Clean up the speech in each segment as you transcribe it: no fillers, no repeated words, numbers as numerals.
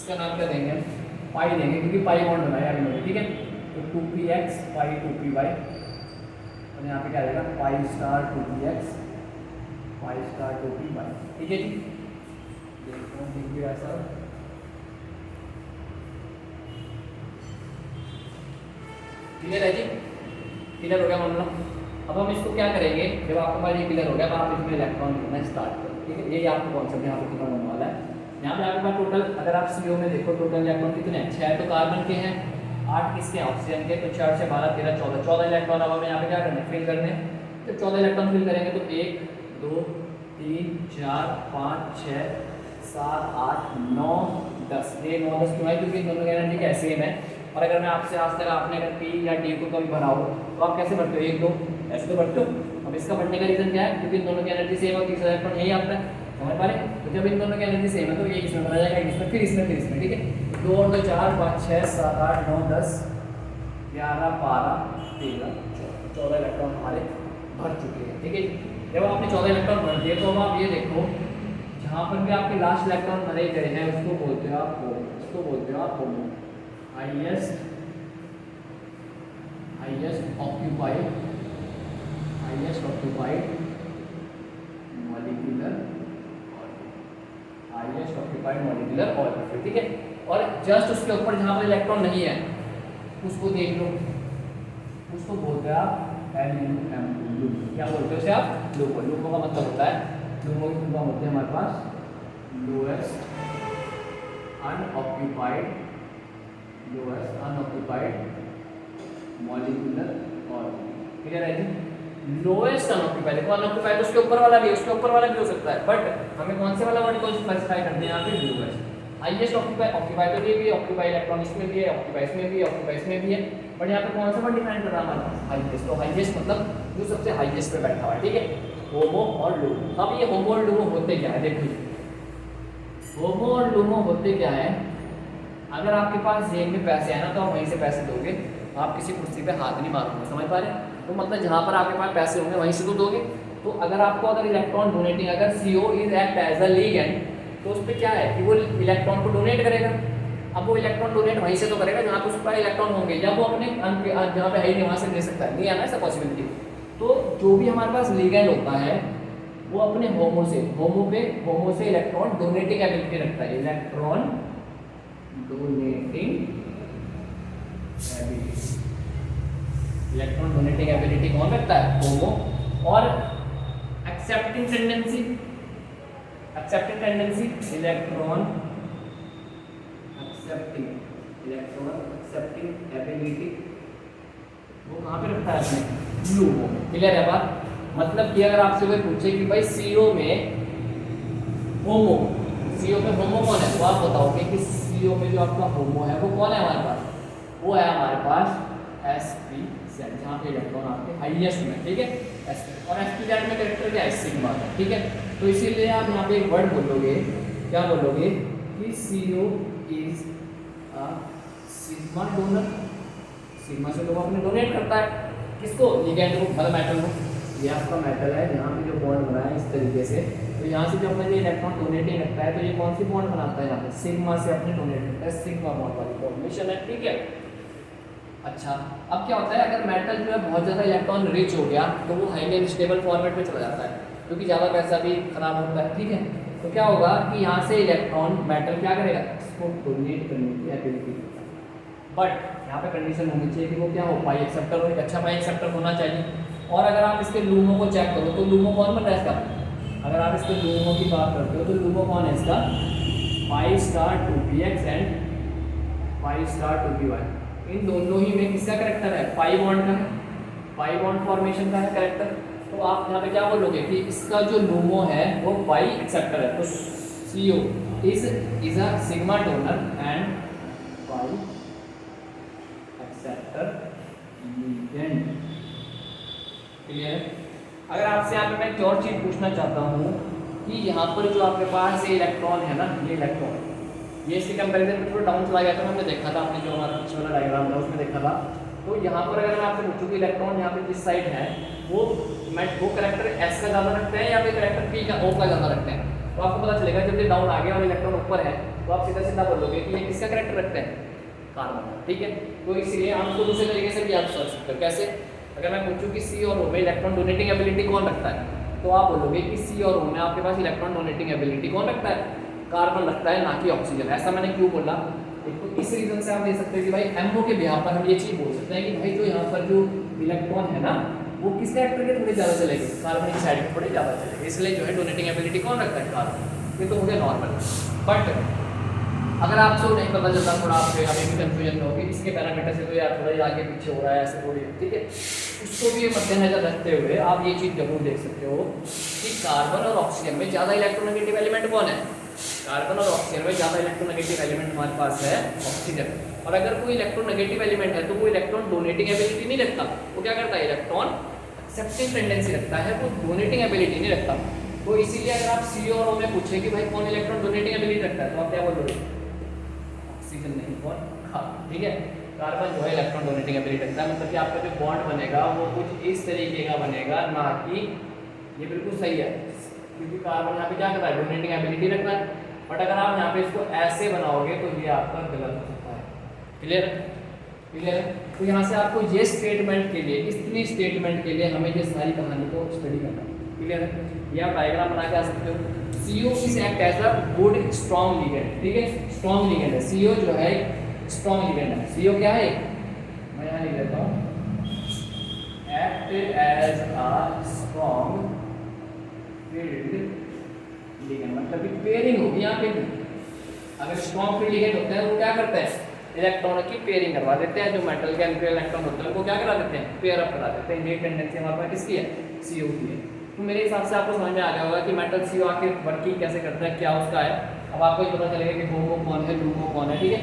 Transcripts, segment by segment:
इसका नाम क्या देंगे, पाई देंगे, क्योंकि पाई बॉन्ड बनाया अभी मैंने, ठीक है। तो 2px पाई 2py, और यहाँ पे क्या रहेगा pi star 2px pi star 2py, ठीक है जी। देखो लिख दिया ऐसा, क्लियर है जी, क्लियर हो गया मामला। अब हम इसको क्या करेंगे, जब आपके पास ये क्लियर हो गया तो आप इसमें इलेक्ट्रॉन जोड़ना स्टार्ट करो, ठीक है। ये आपको कॉन्सेप्ट यहाँ पे खत्म होने वाला है। यहाँ पे आपके पास टोटल, अगर आप CO में देखो टोटल इलेक्ट्रॉन कितने हैं, 6 तो कार्बन के हैं, 8 किसके ऑक्सीजन के, तो 4 से 12 13 14 14 इलेक्ट्रॉन अब हमें यहाँ पे क्या करने फिल करने। तो 14 इलेक्ट्रॉन फिल करेंगे तो 1 2 3 4 5 6 7 8 9 10, ये 9 10 क्यों है, क्योंकि दोनों की एनर्जी क्या सेम है। और अगर मैं आपसे आज तक आपने अगर P या D को कभी भरा हो तो आप कैसे भरते हो, 1 2 ऐसे तो भरते हो। अब इसका भरने का रीजन क्या है, क्योंकि इन दोनों की एनर्जी सेम है, तीसरा इलेक्ट्रॉन यही आता है, समझ पा रहे हैं। तो जब इन दोनों की एनर्जी सेम है तो ये इसमें भरा जाएगा, इसमें फिर इसमें फिर इसमें, ठीक है। 2 और 2 4 5 6 7 8 9 10 11 12 13 14 इलेक्ट्रॉन हमारे भर चुके हैं, ठीक है। जब आपने 14 इलेक्ट्रॉन भर दिए तो अब आप ये देखो जहाँ पर भी आपके लास्ट इलेक्ट्रॉन भरे गए हैं उसको बोलते हो आप होमो, उसको बोलते हो आप होमो, हाईएस्ट ऑक्यूपाइड मॉलिक्यूलर ऑर्बिटल, ठीक है। और जस्ट उसके ऊपर जहाँ पर इलेक्ट्रॉन नहीं है उसको देख लो, उसको बोलते हैं आप LUMO, क्या बोलते हैं उसे आप, लूमो। लूमो का मतलब होता है, लूमो की फुल फॉर्म होती है हमारे पास lowest unoccupied molecular orbital, clear है जी। लोएस्ट अनऑक्यूपाइड, देखो अनऑक्यूपाइड उसके ऊपर वाला भी है, उसके ऊपर वाला भी हो सकता है, बट हमें कौन से वाला वर्ड को स्पेसिफाई करते हैं यहाँ पे, लोएस्ट। हाईएस्ट ऑक्यूपाइड तो ये भी, ऑक्यूपाइड इलेक्ट्रॉन इसमें भी है, ऑक्यूपाइड इसमें भी है, ऑक्यूपाइड इसमें भी है, बट यहाँ पे कौन सा वर्ड डिफाइन कर रहा है हमारे पास, हाईएस्ट। तो हाईएस्ट मतलब जो सबसे हाईएस्ट पे बैठा हुआ है, ठीक है, होमो और लूमो। अब ये होमो और लूमो होते क्या है, देखिए होमो और लूमो होते क्या है। अगर आपके पास जेब में पैसे है ना तो आप वहीं से पैसे दोगे, आप किसी कुर्सी पे हाथ नहीं मारोगे, समझ पा रहे हैं। तो मतलब जहाँ पर आपके पास पैसे होंगे वहीं से तो दोगे। तो अगर आपको अगर इलेक्ट्रॉन डोनेटिंग, अगर CO is act as a ligand, तो उस पर क्या है कि वो इलेक्ट्रॉन को डोनेट करेगा। अब वो इलेक्ट्रॉन डोनेट वहीं से तो करेगा जहाँ पे उसके पास इलेक्ट्रॉन होंगे, या वो अपने जहाँ पे है ही नहीं वहाँ से दे सकता है, नहीं है ना ऐसा पॉसिबिलिटी। तो जो भी हमारे पास लिगेंड होता है वो अपने होमो से इलेक्ट्रॉन डोनेटिंग एबिलिटी रखता है, electron donating ability. Electron donating ability कौन रखता है, होमो। और accepting tendency electron accepting ability वो कहाँ पे रखता है अपने, लूमो। क्लियर है बात। मतलब कि अगर आपसे कोई पूछे कि भाई CO में होमो, CO में होमो कौन है, तो आप बताओगे कि CO में जो आपका होमो है वो कौन है हमारे पास, वो है हमारे पास sp, जहाँ पे इलेक्ट्रॉन आपके हाईएस्ट में, ठीक है, sp। और sp में कैरेक्टर क्या है, सिग्मा का, ठीक है। तो इसीलिए आप यहाँ पे एक वर्ड बोलोगे, क्या बोलोगे कि CO is a sigma donor. Sigma से लोग अपने डोनेट करता है किसको, लिगेंड को, मतलब मेटल को। ये आपका मेटल है, यहाँ पे जो बॉन्ड बना है इस तरीके से, तो यहाँ से जब अपना ये इलेक्ट्रॉन डोनेटिंग रखता है तो ये कौन सी बॉन्ड बनाता है, यहाँ पे सिग्मा से अपने डोनेट करता है, सिग्मा बॉन्ड वाली फॉर्मेशन है, ठीक है। अच्छा, अब क्या होता है, अगर मेटल जो है बहुत ज़्यादा इलेक्ट्रॉन रिच हो गया तो वो हाईली अनस्टेबल फॉर्मेट में चला जाता है, क्योंकि ज़्यादा पैसा भी खराब होता है, ठीक है। तो क्या होगा कि यहाँ से इलेक्ट्रॉन मेटल क्या करेगा, इसको डोनेट करने की एबिलिटी। बट यहाँ पे कंडीशन होनी चाहिए कि वो क्या हो, पाई एक्सेप्टर हो, एक अच्छा पाई एक्सेप्टर होना चाहिए। और अगर आप इसके लूमो को चेक करो तो लूमो कौन बन रहा है इसका, अगर आप इसके लूमो की बात करते हो तो लूमो कौन है इसका, pi star 2px and pi star 2py। इन दोनों ही में किसका करेक्टर है, पाई बॉन्ड का है, पाई बॉन्ड फॉर्मेशन का है करेक्टर। तो आप यहाँ पे क्या बोलोगे कि इसका जो लूमो है वो पाई एक्सेप्टर है, तो CO is a sigma donor and pi acceptor ligand. Clear है। अगर आपसे यहाँ पे मैं एक और चीज़ पूछना चाहता हूँ कि यहाँ पर जो आपके पास ये इलेक्ट्रॉन है ना, ये इलेक्ट्रॉन, ये इसके कंपैरिजन में थोड़ा डाउन चला गया था, हमने देखा था, आपने जो हमारा पीछे वाला डायग्राम था उसमें देखा था। तो यहाँ पर अगर मैं आपसे पूछूँ कि इलेक्ट्रॉन यहाँ पे किस साइड है, वो करेक्टर एस का ज़्यादा रखते हैं या फिर करेक्टर पी का ओ का ज़्यादा रखते हैं। तो आपको पता चलेगा जब ये डाउन आ गया और इलेक्ट्रॉन ऊपर है तो आप सीधा सीधा बोलोगे कि ये किसका करेक्टर रखते हैं, कार्बन। ठीक है, तो इसलिए आप उसको दूसरे तरीके से भी याद कर सकते हो। कैसे? अगर मैं पूछूं कि सी और ओ में इलेक्ट्रॉन डोनेटिंग एबिलिटी कौन रखता है, तो आप बोलोगे कि सी और ओ में आपके पास इलेक्ट्रॉन डोनेटिंग एबिलिटी कौन रखता है, कार्बन रखता है, ना कि ऑक्सीजन। ऐसा मैंने क्यों बोला? एक तो इस रीजन से आप देख सकते हैं कि भाई एमओ के बिहाफ पर हम ये चीज़ बोल सकते हैं कि भाई जो यहाँ पर जो इलेक्ट्रॉन है ना वो किस कैरेक्टर के थोड़े ज़्यादा चलेंगे, कार्बन की साइड में थोड़े ज़्यादा चलेंगे, इसलिए जो है डोनेटिंग एबिलिटी कौन रखता है, कार्बन। ये तो हो गया नॉर्मल। बट अगर आपसे नहीं पता चलता, थोड़ा आपको अभी भी कंफ्यूजन में होगी, इसके पैरामीटर से तो यार थोड़ा ही आगे पीछे हो रहा है ऐसे थोड़ी, ठीक है, उसको भी मद्देनजर रखते हुए आप ये चीज़ जरूर देख सकते हो कि कार्बन और ऑक्सीजन में ज़्यादा इलेक्ट्रोनेगेटिव एलिमेंट कौन है, कार्बन और ऑक्सीजन में ज़्यादा इलेक्ट्रोनेगेटिव एलिमेंट हमारे पास है ऑक्सीजन। और अगर कोई इलेक्ट्रोनेगेटिव एलिमेंट है तो वो इलेक्ट्रॉन डोनेटिंग एबिलिटी नहीं रखता, वो क्या करता है, इलेक्ट्रॉन एक्सेप्टिंग टेंडेंसी रखता है, वो डोनेटिंग एबिलिटी नहीं रखता। तो इसीलिए अगर आप सी और ओ में पूछे कि भाई कौन इलेक्ट्रॉन डोनेटिंग एबिलिटी रखता है, तो आप क्या बोलोगे, ऑक्सीजन नहीं, कौन, कार्बन। ठीक है, कार्बन जो है इलेक्ट्रॉन डोनेटिंग एबिलिटी रखता है, मतलब कि आपका जो बॉन्ड बनेगा वो कुछ इस तरीके का बनेगा, ना कि ये बिल्कुल सही है, क्योंकि कार्बन यहाँ पे क्या करता है, डोनेटिंग एबिलिटी रखता है। बट अगर आप यहाँ पे इसको ऐसे बनाओगे तो ये आपका गलत हो सकता है। क्लियर? क्लियर? तो यहाँ से आपको ये स्टेटमेंट के लिए, इतनी स्टेटमेंट के लिए हमें ये सारी कहानी को स्टडी करना है। क्लियर है? ये आप डायग्राम बना के आ सकते हो। CO is act as a good strong ligand. ठीक है, स्ट्रॉन्ग लिगेंड है CO जो है, स्ट्रॉन्ग लिगेंड है। CO क्या है, मैं यहाँ लिख देता हूँ, act as a strong field ligand, मतलब कि पेयरिंग होगी यहाँ पे। अगर स्ट्रॉन्ग फील्ड लिगेंड होते हैं वो क्या करते हैं, इलेक्ट्रॉन की पेयरिंग करवा देते हैं, जो मेटल के एनपी इलेक्ट्रॉन होते हैं वो क्या करा देते हैं, पेयर अप करा देते हैं। ये टेंडेंसी हमारे पास किसकी है, CO की है। तो मेरे हिसाब से आपको समझ में आ गया होगा कि मेटल CO आके वर्किंग कैसे करता है, क्या उसका है। अब आपको ये पता चलेगा कि होमो कौन है, लूमो कौन है। ठीक है,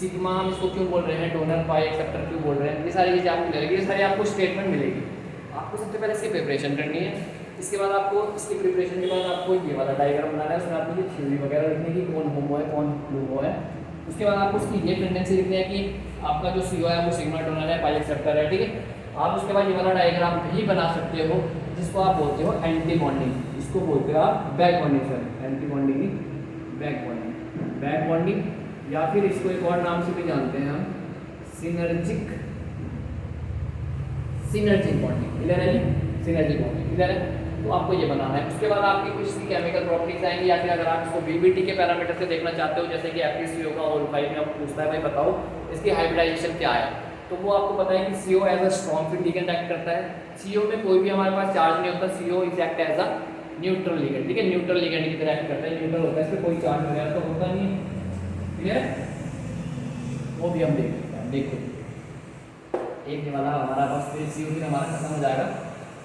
सिग्मा हम इसको क्यों बोल रहे हैं, डोनर पाई एक्सेप्टर क्यों बोल रहे हैं, ये सारी चीज़ें आपको मिलेगी, ये सारी आपको स्टेटमेंट मिलेगी। आपको सबसे पहले इसकी प्रिपरेशन करनी है, इसके बाद आपको इसकी प्रिपरेशन के बाद आपको ये वाला डायग्राम बनाना है, उसमें आपको ये थ्योरी वगैरह लिखनी है कि कौन होमो है कौन लूमो है। उसके बाद आपको उसकी ये टेंडेंसी लिखनी है कि आपका जो CO है वो सिग्मा डोनर है, पाई एक्सेप्टर है। ठीक है, आप उसके बाद ये वाला डायग्राम भी बना सकते हो जिसको आप बोलते हो एंटी बॉन्डिंग, इसको बोलते हो आप back bonding, sir anti bonding, back bonding, back bonding, या फिर इसको एक और नाम से भी जानते हैं हम, सिनर्जिक, सिनर्जिक बॉन्डिंग। क्लियर है जी, सिनर्जिक बॉन्डिंग। क्लियर है? तो आपको ये बनाना है। उसके बाद आपकी कुछ सी केमिकल प्रॉपर्टीज आएंगी, या फिर अगर आप इसको BBT के पैरामीटर से देखना चाहते हो, जैसे कि FeCO का होल 5 में आपको पूछता है भाई बताओ इसकी हाइब्रिडाइजेशन क्या है, तो वो आपको पता है कि CO as a strong field ligand act करता है। CO में कोई भी हमारे पास चार्ज नहीं होता, CO is act as a neutral ligand. ठीक है, न्यूट्रल लिगेंड की तरह एक्ट करता है, न्यूट्रल होता है, इस पर कोई चार्ज वगैरह तो होता नहीं है। क्लियर? वो भी हम देख लेते हैं। देखो एक ये वाला हमारा बस CO भी हमारा खत्म हो जाएगा,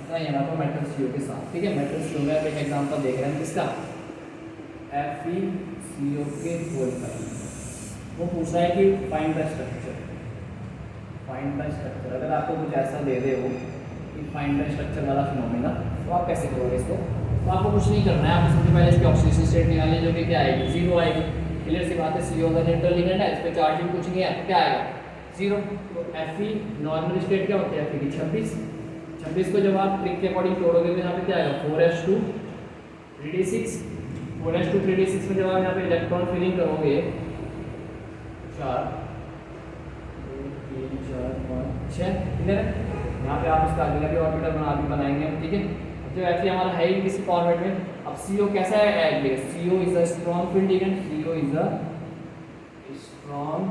इतना यहाँ पर मेटल CO के साथ। ठीक है, मेटल CO में आप एक एग्जाम्पल देख रहे हैं किसका, FeCO के होल 5। वो पूछ रहा है कि find the structure, find the structure. अगर आपको कुछ ऐसा दे दे वो कि फाइंड द स्ट्रक्चर वाला फिनोमेना, तो आप कैसे करोगे इसको? तो आपको कुछ नहीं करना है, आपको सबसे पहले इसकी ऑक्सीडेशन स्टेट निकालनी है, जो कि क्या आएगी, 0 आएगी। क्लियर सी बात है, CO का न्यूट्रल लिगेंड है, इस पर चार्जिंग कुछ नहीं है, तो क्या आएगा, 0। तो Fe नॉर्मल स्टेट क्या होती है, Fe की 26 को जब आप ट्रिक के अकॉर्डिंग तोड़ोगे तो यहाँ पे क्या आएगा, 4s2 3d6, 4s2 3d6 में जब आप यहाँ पे इलेक्ट्रॉन फिलिंग करोगे 4 2 3 4 5 6, क्लियर है? यहाँ पे आप इसका अगला भी ऑर्बिटल बनाएंगे। ठीक है, जो Fe हमारा है ही किसी फॉर्मेट में। अब CO कैसा है, CO is a strong field ligand, CO is a strong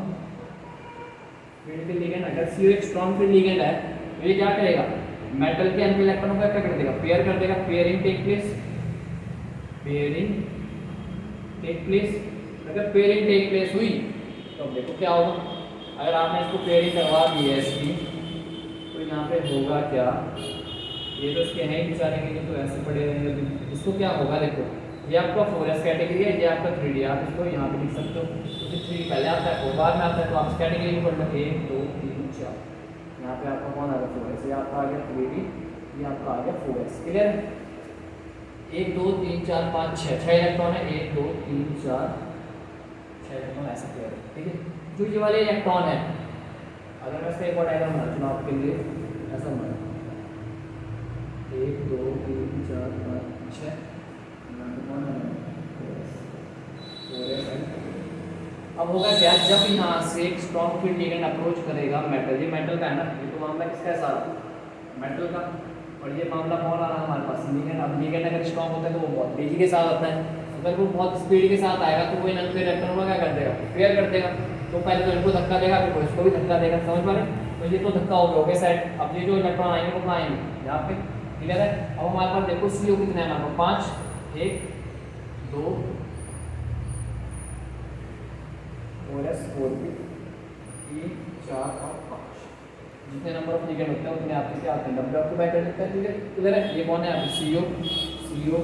field ligand. अगर CO एक स्ट्रॉन्ग फील्ड लिगेंड है तो ये क्या करेगा, मेटल के एनपी इलेक्ट्रॉनों को क्या कर देगा, पेयर कर देगा, pairing take place, pairing take place. अगर पेयरिंग टेक प्लेस हुई तो अब देखो क्या होगा, अगर आपने इसको पेयरिंग करवा दी है इसकी, तो यहाँ पे होगा क्या, ये तो इसके हैं ही बेचारे के लिए, तो ऐसे पड़े रहेंगे। इसको क्या होगा, देखो ये आपका 4s कैटेगरी है, ये आपका 3D, आप इसको यहाँ पे लिख सकते हो, क्योंकि 3 पहले आता है 4 बाद में आता है, तो आप इस कैटेगरी में पढ़ लो 1 2 3 4। यहाँ पे आपका कौन आ गया, 4s, ये आपका आ गया 3D, ये आपका आ गया 4s। क्लियर? 1 2 3 4 5 6 इलेक्ट्रॉन है, 1 2 3 4 6 इलेक्ट्रॉन ऐसा क्लियर है। ठीक है, जो ये वाले इलेक्ट्रॉन है, अगर मैं इसका एक और डायग्राम बना चुनाव आपके लिए, ऐसा बना 1 2 3 4 5 6 अब होगा क्या, जब यहाँ से एक स्ट्रॉन्ग फील्ड लिगेंड अप्रोच करेगा मेटल, ये मेटल का है ना, ये तो मामला किसका है सारा, मेटल का, और ये मामला कौन आ रहा है हमारे पास, लिगेंड। अब लिगेंड अगर स्ट्रॉन्ग होता है तो वो बहुत तेजी के साथ आता है, अगर वो बहुत स्पीड के साथ आएगा तो वो इन अनपेयर इलेक्ट्रॉनों को क्या कर देगा, पेयर कर देगा। तो पहले तो इनको धक्का देगा, फिर इसको भी धक्का देगा, समझ पा रहे। तो ये तो धक्का हो गया साइड। अब ये जो इलेक्ट्रॉन आएंगे वो कहाँ आएंगे, यहाँ पे, क्लियर है। अब हमारे पास देखो CO कितने हैं हमारे पास, 5 1 2 और S 4 3 4 और 5, जितने नंबर ऑफ लिगेंड होते हैं उतने आपके क्या आते हैं, डब्ल्यू ऑक्यूपाई कर लेते हैं, ठीक है। इधर है, ये कौन है आपके, CO CO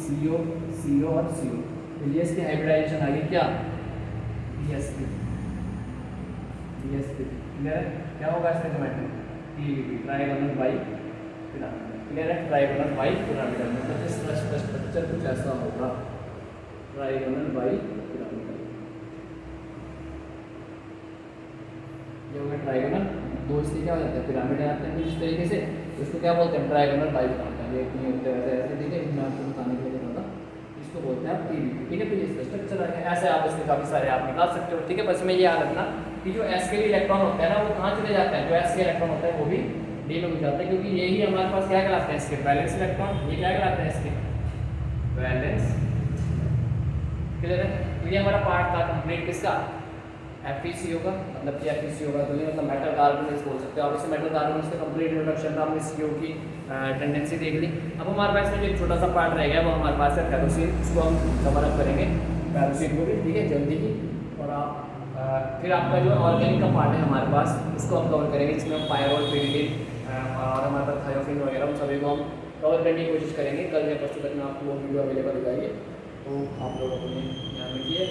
CO CO और CO, तो ये इसकी हाइब्रिडाइजेशन आ गई क्या, DSP DSP, क्लियर है। क्या होगा इसका geometry, TVP, trigonal bi pyramidal, clear है, ट्राइगोनल बाई पिरामिडल, मतलब इस स्ट्रक्चर कुछ ऐसा होगा, ट्राइगोनल बाई पिरामिडल, ये होगा ट्राइगोनल। दो इसके क्या हो जाते हैं, पिरामिड आते हैं इस तरीके से, इसको क्या बोलते हैं, ट्राइगोनल बाई पिरामिडल। ये नहीं होते वैसे ऐसे, ठीक है, मैं आपको बताने के लिए बता, इसको बोलते हैं आप TVP, ठीक है। तो ये इसका स्ट्रक्चर है, ऐसे आप इसके काफ़ी सारे आप निकाल सकते हो, ठीक है। बस में ये याद रखना कि जो S के लिए इलेक्ट्रॉन होते हैं ना, वो कहाँ चले जाते हैं, जो S के इलेक्ट्रॉन होता है वो भी D में हो जाता है, क्योंकि यही हमारे पास क्या कहलाते हैं, इसके वैलेंस इलेक्ट्रॉन, ये क्या कहलाते हैं, इसके वैलेंस, क्लियर है। तो ये हमारा पार्ट था कंप्लीट किसका, FeCO का, मतलब कि FeCO का, तो ये मतलब मेटल कार्बोनेट्स बोल सकते हो आप इसे, मेटल कार्बोनेट्स का कंप्लीट इंट्रोडक्शन था, हमने CO की टेंडेंसी देख ली। अब हमारे पास में जो एक छोटा सा पार्ट रह गया वो हमारे पास है फेरोसिन, इसको हम कवर अप करेंगे, फेरोसिन को भी, ठीक है, जल्दी ही। और आप फिर आपका जो ऑर्गेनिक का पार्ट है हमारे पास, उसको हम कवर करेंगे, जिसमें हम पायरोल, पिरिडिन और हमारे पास थायोफिन वगैरह, उन सभी को हम कवर करने की कोशिश करेंगे। कल या परसों तक में आपको वो वीडियो अवेलेबल हो जाएगी, तो आप लोगों को ध्यान रखिए।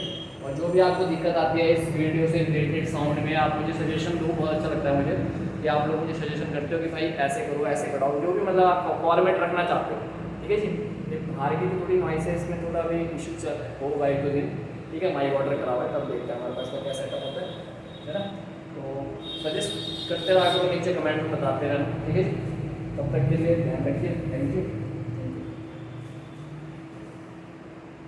और जो भी आपको दिक्कत आती है इस वीडियो से रिलेटेड साउंड में, आप मुझे सजेशन दो, बहुत अच्छा लगता है मुझे कि आप लोग मुझे सजेशन करते हो कि भाई ऐसे करो, ऐसे कराओ, जो भी मतलब आप फॉर्मेट रखना चाहते हो, ठीक है जी। ये बाहर की थोड़ी नॉइस है, इसमें थोड़ा भी इशू होगा 1 2 दिन, ठीक है। माइक ऑर्डर करा हुआ है, तब देखते हैं हमारे पास का क्या सेटअप होता है ना। तो सजेस्ट करते रहा करो, नीचे कमेंट में बताते रहना, ठीक है जी। तब तक के लिए ध्यान रखिए, थैंक यू।